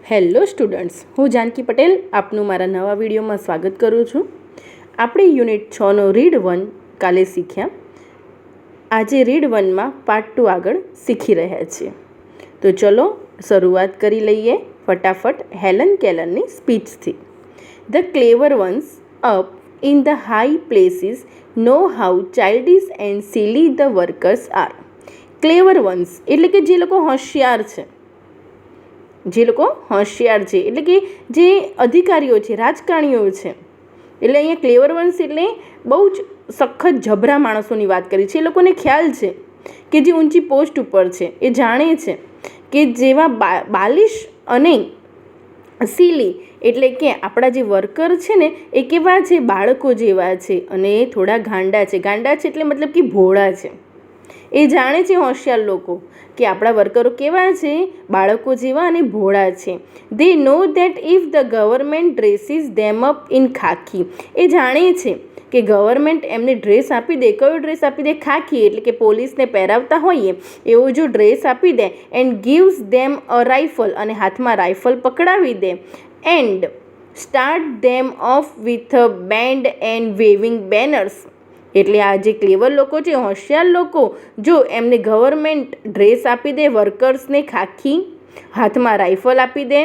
Hello students, હું જાનકી પટેલ આપનું મારા નવા વિડીયોમાં સ્વાગત કરું છું. આપણે યુનિટ 6નો રીડ 1 કાલે શીખ્યા. આજે રીડ 1માં પાર્ટ 2 આગળ શીખી રહ્યા છીએ. તો ચલો શરૂઆત કરી લઈએ ફટાફટ હેલન કેલરની સ્પીચથી. The clever ones up in the high places know how childish and silly the workers are. Clever ones એટલે કે જે લોકો હોશિયાર છે, એટલે કે જે અધિકારીઓ છે, રાજકારણીઓ છે. એટલે અહીંયા ક્લેવર વન્સ એટલે બહુ જ સખત જબરા માણસોની વાત કરી છે. એ લોકોને ખ્યાલ છે કે જે ઊંચી પોસ્ટ ઉપર છે એ જાણે છે કે જેવા બાલિશ અને સીલી એટલે કે આપણા જે વર્કર છે ને એ કેવા છે, બાળકો જેવા છે અને થોડા ગાંડા છે. ગાંડા છે એટલે મતલબ કે ભોળા છે. એ જાણે છે હોશિયાર લોકો કે આપણા વર્કરો કેવા છે, બાળકો જેવા અને ભોળા છે. They know that if the government dresses them up in khaki. એ જાણે છે કે ગવર્મેન્ટ એમને ડ્રેસ આપી દે. કયો ડ્રેસ આપી દે? ખાકી એટલે કે પોલીસને પહેરાવતા હોઈએ એવો જો ડ્રેસ આપી દે. And gives them a rifle, અને હાથમાં રાઇફલ પકડાવી દે. And start them off with a band and waving banners. એટલે આ જે ક્લેવર લોકો છે, હોશિયાર લોકો, જો એમને ગવર્મેન્ટ ડ્રેસ આપી દે, વર્કર્સને ખાખી, હાથમાં રાઇફલ આપી દે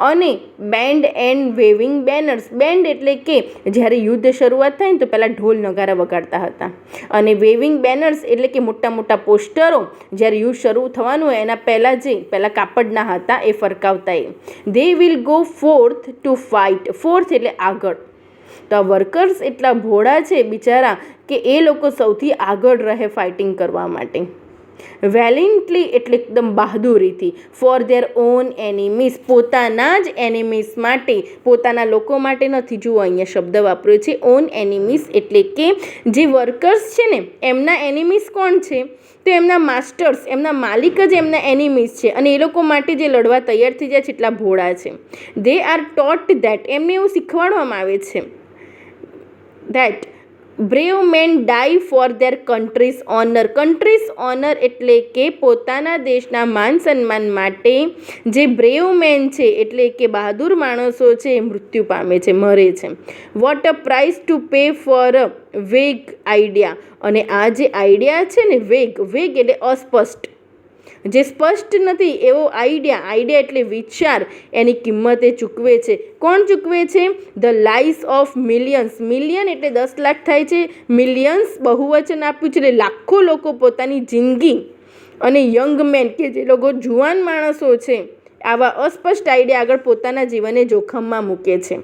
અને band and waving banners. Band એટલે કે જ્યારે યુદ્ધ શરૂઆત થાય ને તો પહેલાં ઢોલ નગારા વગાડતા હતા, અને વેવિંગ બેનર્સ એટલે કે મોટા મોટા પોસ્ટરો જ્યારે યુદ્ધ શરૂ થવાનું હોય એના પહેલાં કાપડના હતા એ ફરકાવતા. They will go forth to fight. Forth એટલે આગળ. તો આ વર્કર્સ એટલા ભોળા છે બિચારા કે એ લોકો સૌથી આગળ રહે ફાઇટિંગ કરવા માટે. વેલિન્ટલી એટલે એકદમ બહાદુરીથી. ફોર ધેર ઓન એનિમીસ, પોતાના જ એનિમીસ માટે, પોતાના લોકો માટે નથી. જુઓ અહીંયા શબ્દ વાપર્યો છે ઓન એનિમીસ, એટલે કે જે વર્કર્સ છે ને એમના એનિમીસ કોણ છે? તો એમના માસ્ટર્સ, એમના માલિક જ એમના એનિમીસ છે, અને એ લોકો માટે જે લડવા તૈયાર થઈ જાય છે એટલા ભોળા છે. દે આર ટોટ ધેટ, એમને એવું શીખવાડવામાં આવે છે that brave men die for their country's honour. Country's honour એટલે કે પોતાના દેશના માન સન્માન માટે જે બ્રેવ મેન છે એટલે કે બહાદુર માણસો છે એ મૃત્યુ પામે છે, મરે છે. What a price to pay for a વેગ આઈડિયા. અને આ જે આઈડિયા છે ને, વેગ એટલે અસ્પષ્ટ, જે સ્પષ્ટ નથી એવો આઈડિયા એટલે વિચાર, એની કિંમત એ ચૂકવે છે. કોણ ચૂકવે છે? The lies of millions. Million એટલે 10 લાખ થાય છે, મિલિયન્સ બહુવચન આપ્યું છે એટલે લાખો લોકો પોતાની જિંદગી, અને યંગ મેન કે જે લોકો જુવાન માણસો છે આવા અસ્પષ્ટ આઈડિયા આગળ પોતાના જીવનને જોખમમાં મૂકે છે.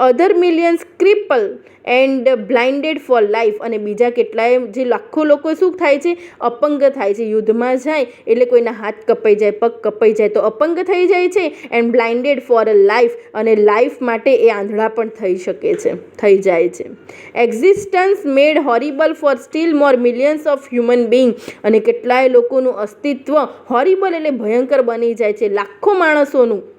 અધર millions ક્રિપલ and blinded four life. અને બીજા કેટલાય જે લાખો લોકો શું થાય છે? અપંગ થાય છે. યુદ્ધમાં જાય એટલે કોઈના હાથ કપાઈ જાય, પગ કપાઈ જાય તો અપંગ થઈ જાય છે. And blinded for a life, અને લાઈફ માટે એ આંધળા પણ થઈ જાય છે. Existence made horrible for still more millions of human being. અને કેટલાય લોકોનું અસ્તિત્વ હોરિબલ એટલે ભયંકર બની જાય છે, લાખો માણસોનું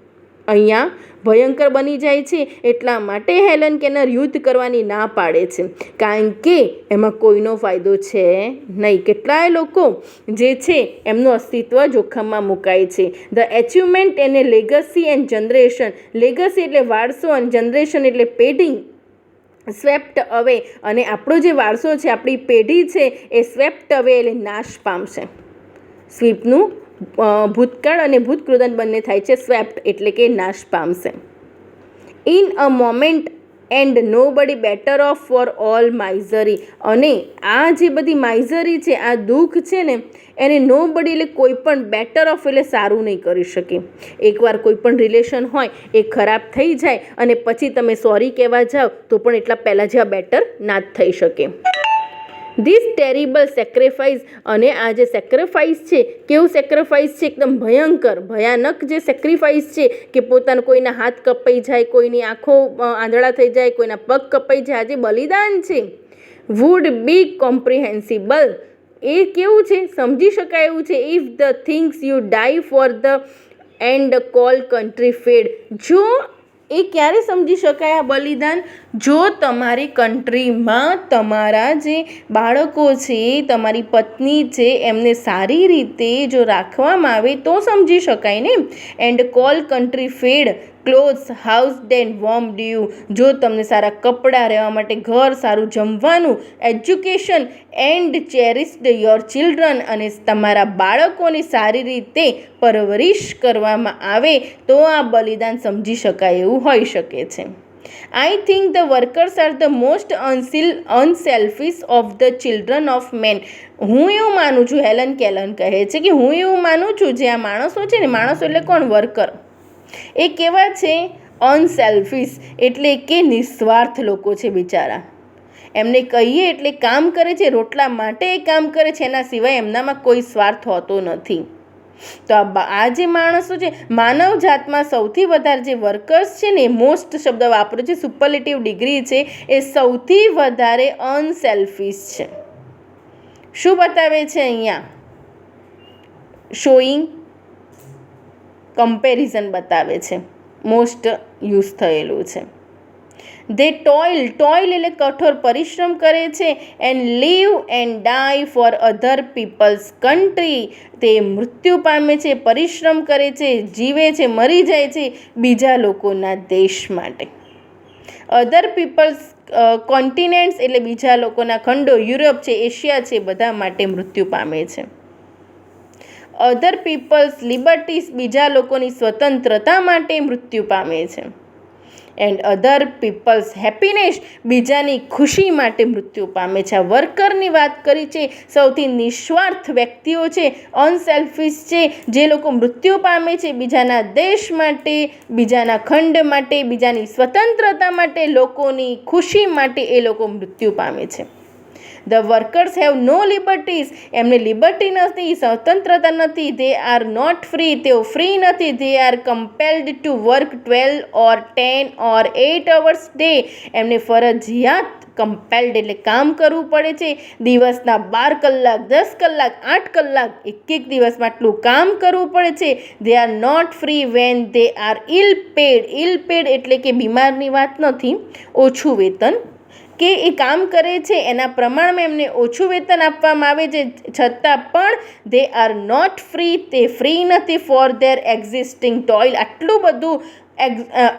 અહીંયા ભયંકર બની જાય છે. એટલા માટે હેલન કેલર યુદ્ધ કરવાની ના પાડે છે, કારણ કે એમાં કોઈનો ફાયદો છે નહીં. કેટલાય લોકો જે છે એમનું અસ્તિત્વ જોખમમાં મુકાય છે. ધ એચિવમેન્ટ એને લેગસી એન્ડ જનરેશન. લેગસી એટલે વારસો અને જનરેશન એટલે પેઢી. સ્વેપ્ટ અવે, અને આપણો જે વારસો છે, આપણી પેઢી છે એ સ્વેપ્ટ અવે એટલે નાશ પામશે. સ્વીપનું ભૂતકાળ અને ભૂતકૃદંત બંને થાય છે. સ્વેપ્ટ એટલે કે નાશ પામશે. ઇન અ મોમેન્ટ એન્ડ નો બડી બેટર ઓફ ફોર ઓલ માઇઝરી. અને આ જે બધી માઇઝરી છે, આ દુઃખ છે ને, એને નો બડી એટલે કોઈ પણ બેટર ઓફ એટલે સારું નહીં કરી શકે. એકવાર કોઈ પણ રિલેશન હોય એ ખરાબ થઈ જાય અને પછી તમે સોરી કહેવા જાઓ તો પણ એટલા પહેલાં જેવા બેટર ના જ થઈ શકે. This terrible sacrifice. અને આ જે સેક્રિફાઈસ છે, કેવું સેક્રિફાઈસ છે? એકદમ ભયાનક જે સેક્રિફાઈસ છે કે પોતાના કોઈના હાથ કપાઈ જાય, કોઈની આંખો આંધળા થઈ જાય, કોઈના પગ કપાઈ જાય, આ જે બલિદાન છે, વુડ બી કોમ્પ્રિહેન્સિબલ. એ કેવું છે? સમજી શકાય એવું છે. If the things you die for the end call country fade. જો એ ક્યારે સમજી શકાય આ બલિદાન? જો તમારી કન્ટ્રીમાં તમારા જે બાળકો છે, તમારી પત્ની છે, એમને સારી રીતે જો રાખવામાં આવે તો સમજી શકાય ને. And call country fed clothes housed and warmed you. જો તમને સારા કપડાં, રહેવા માટે ઘર, સારું જમવાનું, education and cherished your children, અને તમારા બાળકોની સારી રીતે પરવરિશ કરવામાં આવે તો આ બલિદાન સમજી શકાય એવું હોઈ શકે છે. I think the workers are the most unselfish of the children of men. હું એવું માનું છું, હેલન કેલર કહે છે કે હું એવું માનું છું, જે આ માણસો છે ને, માણસો એટલે કોણ? વર્કર. એ કેવા છે? અનસેલ્ફિશ, એટલે કે નિસ્વાર્થ લોકો છે બિચારા. એમને કહીએ એટલે કામ કરે છે, રોટલા માટે એ કામ કરે છે, એના સિવાય એમનામાં કોઈ સ્વાર્થ હોતો નથી. તો આ જે માણસો છે, માનવ જાતમાં સૌથી વધારે જે વર્કર્સ છે ને, મોસ્ટ શબ્દ વાપર્યો છે, સુપરલેટિવ ડિગ્રી છે, એ સૌથી વધારે અનસેલ્ફિશ છે. શું બતાવે છે અહીંયા? શોઈંગ કમ્પેરિઝન બતાવે છે, મોસ્ટ યુઝ થયેલું છે. દે ટોઇલ એટલે કઠોર પરિશ્રમ કરે છે. And live and die for other people's country. તે મૃત્યુ પામે છે, પરિશ્રમ કરે છે, જીવે છે, મરી જાય છે બીજા લોકોના દેશ માટે. અધર પીપલ્સ કોન્ટિનેન્ટ્સ એટલે બીજા લોકોના ખંડો, યુરોપ છે, એશિયા છે, બધા માટે મૃત્યુ પામે છે. અધર પીપલ્સ લિબર્ટીઝ બીજા લોકોની સ્વતંત્રતા માટે મૃત્યુ પામે છે. એન્ડ અધર પીપલ્સ હેપીનેસ બીજાની ખુશી માટે મૃત્યુ પામે છે. આ વર્કરની વાત કરી છે, સૌથી નિસ્વાર્થ વ્યક્તિઓ છે, અનસેલ્ફિશ છે, જે લોકો મૃત્યુ પામે છે બીજાના દેશ માટે, બીજાના ખંડ માટે, બીજાની સ્વતંત્રતા માટે, લોકોની ખુશી માટે એ લોકો મૃત્યુ પામે છે. The workers have no liberties. એમને લિબર્ટી નથી, સ્વતંત્રતા નથી. They are not free. તેઓ ફ્રી નથી. They are compelled to work 12 or 10 or 8 hours day. એમને ફરજિયાત કમ્પેલ્ડ એટલે કામ કરવું પડે છે. દિવસના 12 કલાક, 10 કલાક, 8 કલાક, એક દિવસમાં આટલું કામ કરવું પડે છે. They are not free when they are ill paid. Ill paid એટલે કે બીમારની વાત નથી, ઓછું વેતન, કે એ કામ કરે છે એના પ્રમાણમાં એમને ઓછું વેતન આપવામાં આવે છે, છતાં પણ દે આર નોટ ફ્રી. તે ફ્રી નથી ફોર ધેર એક્ઝિસ્ટિંગ ટોઇલ. આટલું બધું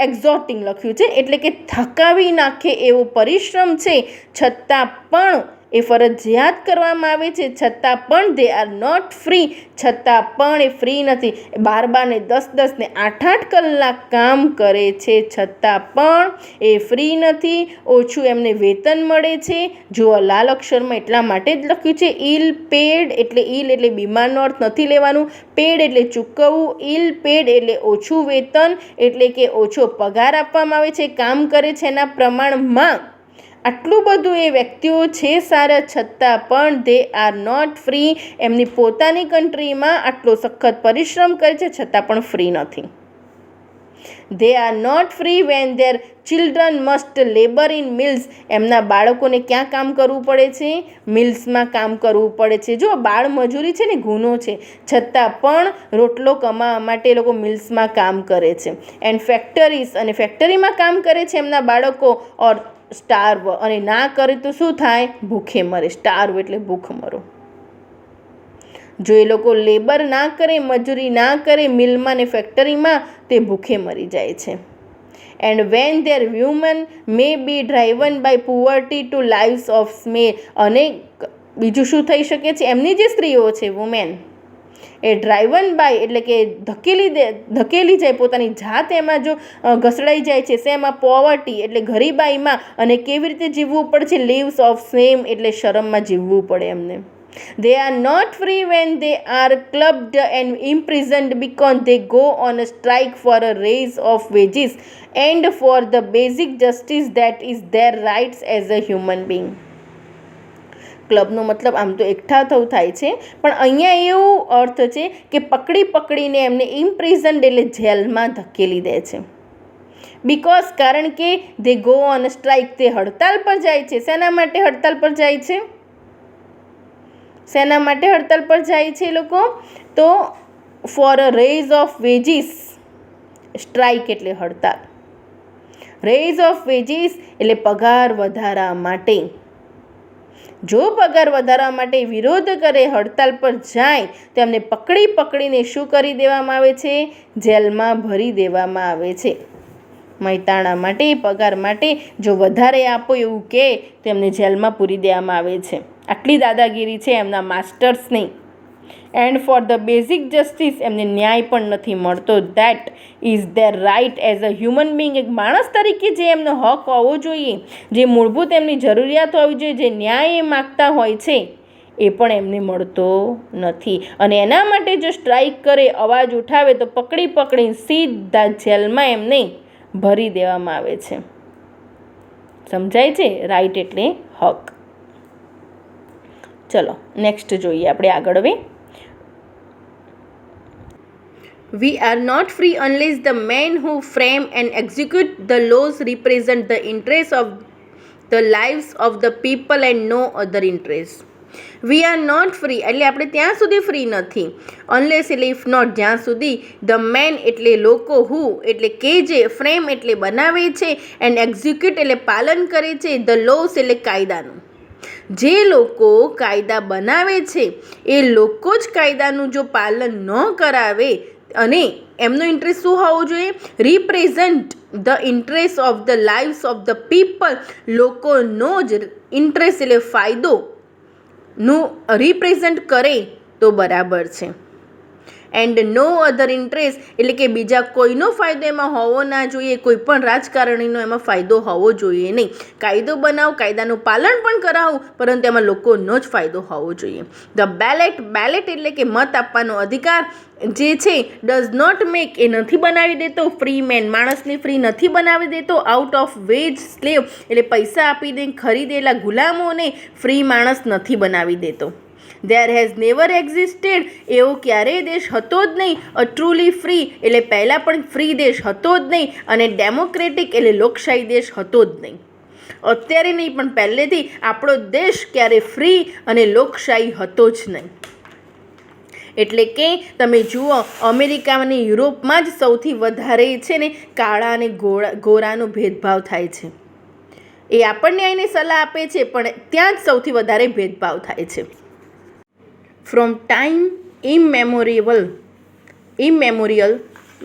એક્ઝોટિંગ લખ્યું છે, એટલે કે થકાવી નાખે એવો પરિશ્રમ છે, છતાં પણ એ ફરજિયાત કરવામાં આવે છે, છતાં પણ દે આર નોટ ફ્રી. છતાં પણ એ ફ્રી નથી. 12 ને 10 ને 8 કલાક કામ કરે છે, છતાં પણ એ ફ્રી નથી. ઓછું એમને વેતન મળે છે. જો લાલ અક્ષરમાં એટલા માટે જ લખ્યું છે ઇલ પેડ. એટલે ઇલ એટલે બીમારનો અર્થ નથી લેવાનું, પેડ એટલે ચૂકવવું. ઇલ પેડ એટલે ઓછું વેતન, એટલે કે ઓછો પગાર આપવામાં આવે છે, કામ કરે છે એના પ્રમાણમાં. આટલું બધું એ વ્યક્તિઓ છે સારા, છતાં પણ દે આર નોટ ફ્રી. એમની પોતાની કન્ટ્રીમાં આટલો સખત પરિશ્રમ કરે છે, છતાં પણ ફ્રી નથી. They are not free when their children must labour in mills. એમના બાળકોને ક્યાં કામ કરવું પડે છે? મિલ્સમાં કામ કરવું પડે છે. જો બાળ મજૂરી છે ને, ગુનો છે, છતાં પણ રોટલો કમાવા માટે એ લોકો મિલ્સમાં કામ કરે છે. એન્ડ ફેક્ટરીઝ, અને ફેક્ટરીમાં કામ કરે છે એમના બાળકો. ઓર સ્ટાર્વ, અને ના કરે તો શું થાય? ભૂખે મરે. સ્ટાર્વ એટલે ભૂખ મરો. જો એ લોકો લેબર ના કરે, મજૂરી ના કરે મિલમાં ને ફેક્ટરીમાં, તે ભૂખે મરી જાય છે. And when their human may be driven by poverty to lives of smear. અને બીજું શું થઈ શકે છે? એમની જે સ્ત્રીઓ છે, વુમેન, એ ડ્રાઇવન બાય એટલે કે ધકેલી જાય, પોતાની જાત એમાં જો ઘસડાઈ જાય છે, શેમાં? પોવર્ટી એટલે ગરીબાઈમાં. અને કેવી રીતે જીવવું પડે છે? લીવ્સ ઓફ શેમ એટલે શરમમાં જીવવું પડે એમને. They are not free when they are clubbed and imprisoned because they go on a strike for a raise of wages and for the basic justice that is their rights as a human being. ક્લબનો મતલબ આમ તો એકઠા થવું થાય છે, પણ અહીંયા એવું અર્થ છે કે પકડીને એમને ઇમ્પ્રિઝન્ડ એટલે જેલમાં ધકેલી દે છે. બિકોઝ કારણ કે દે ગો ઓન સ્ટ્રાઇક, તે હડતાલ પર જાય છે. શેના માટે હડતાલ પર જાય છે? શેના માટે હડતાલ પર જાય છે લોકો? તો for a raise of wages. Strike એટલે હડતાલ. રેઝ ઓફ વેજીસ એટલે પગાર વધારા માટે. જો પગાર વધારવા માટે વિરોધ કરે, હડતાલ પર જાય તો એમને પકડીને શું કરી દેવામાં આવે છે? જેલમાં ભરી દેવામાં આવે છે. મહેતાણા માટે પગાર માટે જો વધારે આપો એવું કહે તો એમને જેલમાં પૂરી દેવામાં આવે છે. આટલી દાદાગીરી છે એમના માસ્ટર્સની. And for the basic justice એમને ન્યાય પણ નથી મળતો. That is their right as a human being. એક માણસ તરીકે જે એમનો હક હોવો જોઈએ, જે મૂળભૂત એમની જરૂરિયાત હોવી જોઈએ, જે ન્યાય એ માગતા હોય છે એ પણ એમને મળતો નથી. અને એના માટે જો સ્ટ્રાઇક કરે, અવાજ ઉઠાવે તો પકડીને સીધા જેલમાં એમને ભરી દેવામાં આવે છે. સમજાય છે? રાઇટ એટલે હક. ચલો નેક્સ્ટ જોઈએ આપણે આગળ હવે. We are not free unless the men who frame and execute the laws represent the interests of the lives of the people and no other interest. We are not free એટલે આપણે ત્યાં સુધી free નથી. Unless એટલે if not, જ્યાં સુધી the main એટલે લોકો, હુ એટલે કે જે, ફ્રેમ એટલે બનાવે છે, એન્ડ એક્ઝિક્યુટ એટલે પાલન કરે છે, ધ લોસ એટલે કાયદાનું. જે લોકો કાયદા બનાવે છે એ લોકો જ કાયદાનું જો પાલન ન કરાવે, અને એમનો ઇન્ટરેસ્ટ શું હોવો જોઈએ? Represent the interest of the lives of the people. લોકોનો જ ઇન્ટરેસ્ટ એટલે ફાયદોનું રિપ્રેઝન્ટ કરે તો બરાબર છે. એન્ડ નો અધર ઇન્ટરેસ્ટ એટલે કે બીજા કોઈનો ફાયદો એમાં હોવો ના જોઈએ, કોઈ પણ રાજકારણીનો એમાં ફાયદો હોવો જોઈએ નહીં. કાયદો બનાવો, કાયદાનું પાલન પણ કરાવું, પરંતુ એમાં લોકોનો જ ફાયદો હોવો જોઈએ. ધ બેલેટ એટલે કે મત આપવાનો અધિકાર જે છે, ડઝ નોટ મેક એ નથી બનાવી દેતો ફ્રી મેન, માણસને ફ્રી નથી બનાવી દેતો. આઉટ ઓફ વેજ સ્લેવ એટલે પૈસા આપીને ખરીદેલા ગુલામોને ફ્રી માણસ નથી બનાવી દેતો. There has never existed એવો ક્યારેય દેશ હતો જ નહીં. અ ટ્રુલી ફ્રી એટલે પહેલાં પણ ફ્રી દેશ હતો જ નહીં, અને ડેમોક્રેટિક એટલે લોકશાહી દેશ હતો જ નહીં. અત્યારે નહીં પણ પહેલેથી આપણો દેશ ક્યારે ફ્રી અને લોકશાહી હતો જ નહીં. એટલે કે તમે જુઓ, અમેરિકા અને યુરોપમાં જ સૌથી વધારે છે ને કાળા અને ગોરાનો ભેદભાવ થાય છે. એ આપણને આવીને સલાહ આપે છે, પણ ત્યાં જ સૌથી વધારે ભેદભાવ થાય છે. From time immemorial,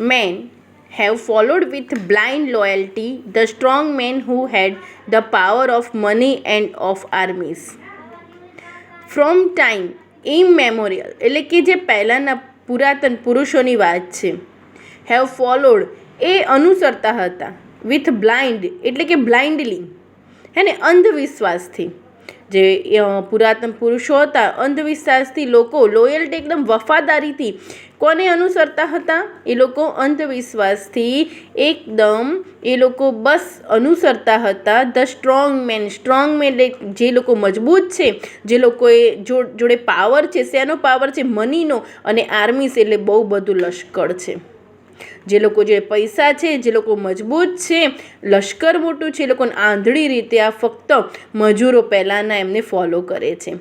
men have followed with blind loyalty the strong men who had the power of money and of armies. From time immemorial એટલે કે જે પહેલાંના પુરાતન પુરુષોની વાત છે. have followed એ અનુસરતા હતા. with blind એટલે કે બ્લાઇન્ડલી, હે ને, અંધવિશ્વાસથી. જે પુરાતન પુરુષો હતા, અંધવિશ્વાસથી લોકો, લોયલ્ટી એકદમ વફાદારીથી કોને અનુસરતા હતા? એ લોકો અંધવિશ્વાસથી એકદમ એ લોકો બસ અનુસરતા હતા the strong man. Strong man એટલે જે લોકો મજબૂત છે, જે લોકોએ જોડે પાવર છે. શેનો પાવર છે? મનીનો. અને આર્મીસ એટલે બહુ બધું લશ્કર છે. જે લોકો જે પૈસા છે, જે લોકો મજબૂત છે, લશ્કર મોટું છે, એ લોકોને આંધળી રીતે આ ફક્ત મજૂરો પહેલાંના એમને ફોલો કરે છે.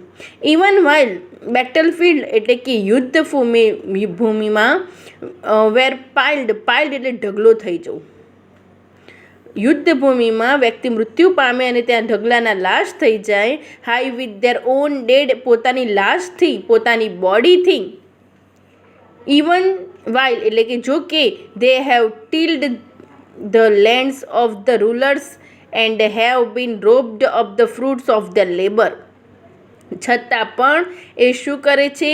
ઇવન વાઇલ બેટલફિલ્ડ એટલે કે યુદ્ધ ભૂમિમાં વેર પાઇલ્ડ એટલે ઢગલો થઈ જવું. યુદ્ધભૂમિમાં વ્યક્તિ મૃત્યુ પામે અને ત્યાં ઢગલાના લાશ થઈ જાય. High with their own dead પોતાની લાશથી, પોતાની બોડીથી. ઇવન વાઇલ એટલે કે જો કે they have tilled the lands of the rulers and have been robbed of the fruits of their labor. છતાં પણ એ શું કરે છે?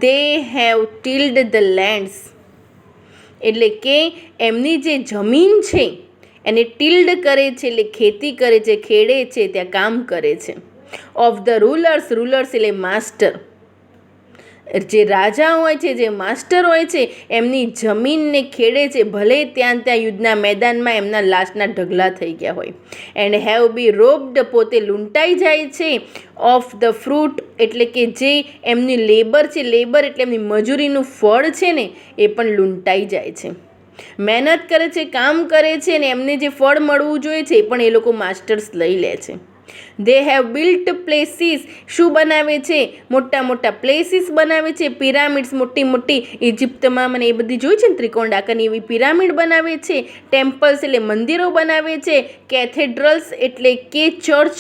they have tilled the lands એટલે કે એમની જે જમીન છે એને ટિલ્ડ કરે છે, એટલે ખેતી કરે છે, ખેડે છે, ત્યાં કામ કરે છે. ઓફ ધ રૂલર્સ એટલે માસ્ટર. જે રાજા હોય છે, જે માસ્ટર હોય છે, એમની જમીનને ખેડે છે, ભલે ત્યાં યુદ્ધના મેદાનમાં એમના લાશના ઢગલા થઈ ગયા હોય. એન્ડ હેવ બી રોબ્ડ પોતે લૂંટાઈ જાય છે. ઓફ ધ ફ્રૂટ એટલે કે જે એમની લેબર છે, લેબર એટલે એમની મજૂરીનું ફળ છે ને, એ પણ લૂંટાઈ જાય છે. મહેનત કરે છે, કામ કરે છે, ને એમને જે ફળ મળવું જોઈએ છે એ પણ એ લોકો માસ્ટર્સ લઈ લે છે. દે હેવ બિલ્ટ પ્લેસીસ, શું બનાવે છે? મોટા મોટા પ્લેસીસ બનાવે છે. પિરામિડ્સ, મોટી મોટી ઇજિપ્તમાં મને એ બધી જોઈ છે ને ત્રિકોણ આકારની એવી પિરામિડ બનાવે છે. ટેમ્પલ્સ એટલે મંદિરો બનાવે છે. કેથેડ્રલ્સ એટલે કે ચર્ચ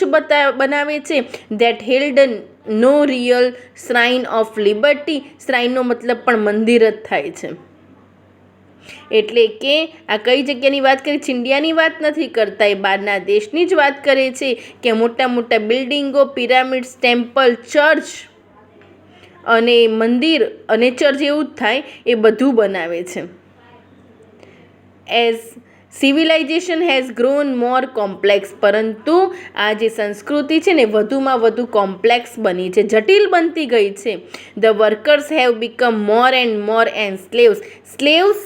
બનાવે છે. That held no real shrine of liberty, શ્રાઇનનો મતલબ પણ મંદિર જ થાય છે. એટલે કે આ કઈ જગ્યાની વાત કરે છે? ઇન્ડિયાની વાત નથી કરતા, એ બહારના દેશની જ વાત કરે છે કે મોટા મોટા બિલ્ડિંગો, પિરામિડ્સ, ટેમ્પલ, ચર્ચ અને મંદિર અને ચર્ચ એવું જ થાય એ બધું બનાવે છે. As civilisation has grown more complex, પરંતુ આ જે સંસ્કૃતિ છે ને વધુમાં વધુ કોમ્પ્લેક્સ બની છે, જટિલ બનતી ગઈ છે. The workers have become more and more and slaves, slaves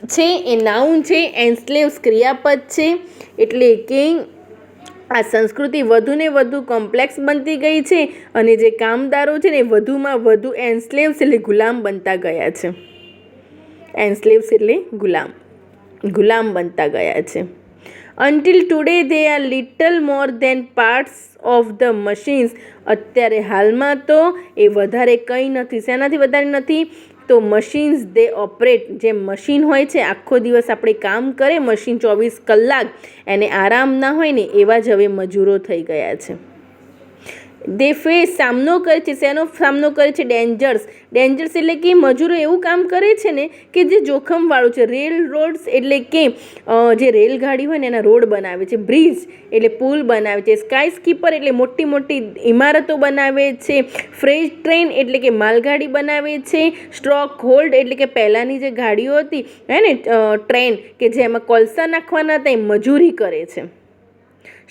છે એ નાઉન છે, એન્સ્લેવ્સ ક્રિયાપદ છે. એટલે કે આ સંસ્કૃતિ વધુને વધુ કોમ્પ્લેક્સ બનતી ગઈ છે અને જે કામદારો છે ને વધુમાં વધુ એન્સ્લેવ્સ એટલે ગુલામ બનતા ગયા છે. એન્સ્લેવ્સ એટલે ગુલામ બનતા ગયા છે. Until today they are little more than parts of the machines, અત્યારે હાલમાં તો એ વધારે કંઈ નથી. શેનાથી વધારે નથી? તો મશીન્સ દે ઓપરેટ, જે મશીન હોય છે આખો દિવસ આપણે કામ કરે, મશીન 24 કલાક, એને આરામ ના હોય ને એવા જ હવે મજૂરો થઈ ગયા છે. દે ફેસ, સામનો કરે છે. શેનો સામનો કરે છે? ડેન્જર્સ. ડેન્જર્સ એટલે કે મજૂરો એવું કામ કરે છે ને કે જે જોખમવાળું છે. રેલ રોડ્સ એટલે કે જે રેલગાડી હોય ને એના રોડ બનાવે છે. બ્રિજ એટલે પુલ બનાવે છે. સ્કાય સ્કીપર એટલે મોટી મોટી ઇમારતો બનાવે છે. ફ્રેટ ટ્રેન એટલે કે માલગાડી બનાવે છે. સ્ટ્રોક હોલ્ડ એટલે કે પહેલાંની જે ગાડીઓ હતી હે ને ટ્રેન કે જેમાં કોલસા નાખવાના હતા એ મજૂરી કરે છે.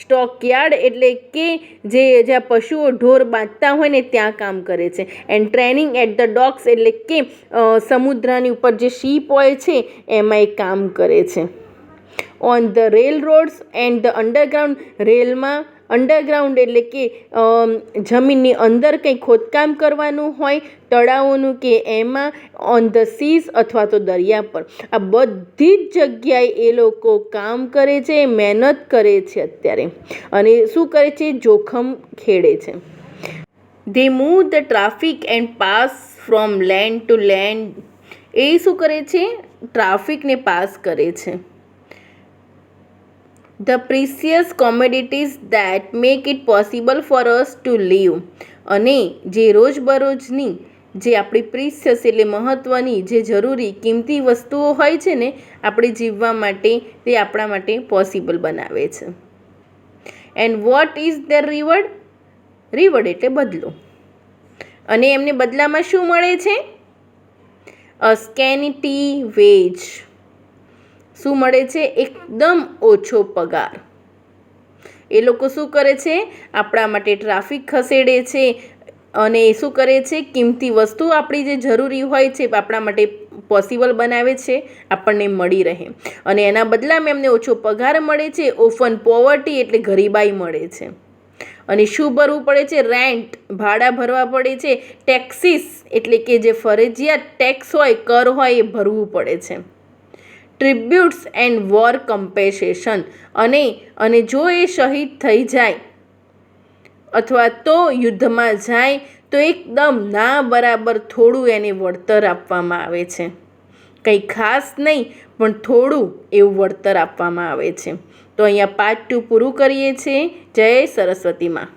સ્ટોક યાર્ડ એટલે કે જ્યાં પશુઓ ઢોર બાંધતા હોય ને ત્યાં કામ કરે છે. And training at the docks એટલે કે સમુદ્રની ઉપર જે શીપ હોય છે એમાં એ કામ કરે છે. On the railroads and the underground, રેલમાં અંડરગ્રાઉન્ડ એટલે કે જમીનની અંદર કંઈ ખોદકામ કરવાનું હોય તળાવોનું કે એમાં. ઓન ધ સીઝ અથવા તો દરિયા પર. આ બધી જ જગ્યાએ એ લોકો કામ કરે છે, મહેનત કરે છે અત્યારે. અને શું કરે છે? જોખમ ખેડે છે. They move the traffic and pass from land to land, એ શું કરે છે? ટ્રાફિકને પાસ કરે છે. The precious commodities that make it possible for us to live, અને જે રોજબરોજની જે આપણી પ્રિસિયસ એટલે મહત્ત્વની જે જરૂરી કિંમતી વસ્તુઓ હોય છે ને આપણે જીવવા માટે, તે આપણા માટે પોસિબલ બનાવે છે. And what is the reward? Reward એટલે બદલો. અને એમને બદલામાં શું મળે છે? અ સ્કેનિટી વેજ. શું મળે છે? એકદમ ઓછો પગાર. એ લોકો શું કરે છે? આપણા માટે ટ્રાફિક ખસેડે છે અને શું કરે છે? કિંમતી વસ્તુ આપણી જે જરૂરી હોય છે આપણા માટે પોસિબલ બનાવે છે, આપણને મળી રહે. અને એના બદલામાં એમને ઓછો પગાર મળે છે. ઓફન પોવર્ટી એટલે ગરીબાઈ મળે છે. અને શું ભરવું પડે છે? રેન્ટ, ભાડા ભરવા પડે છે. ટેક્સીસ એટલે કે જે ફરજિયાત ટેક્સ હોય, કર હોય એ ભરવું પડે છે. ટ્રિબ્યુટ્સ એન્ડ વોર કમ્પેન્સેશન, અને જો એ શહીદ થઈ જાય અથવા તો યુદ્ધમાં જાય તો એકદમ ના બરાબર થોડું એને વળતર આપવામાં આવે છે. કંઈ ખાસ નહીં પણ થોડું એવું વળતર આપવામાં આવે છે. તો અહીંયા પાર્ટ 2 પૂરું કરીએ છીએ. જય સરસ્વતી માં.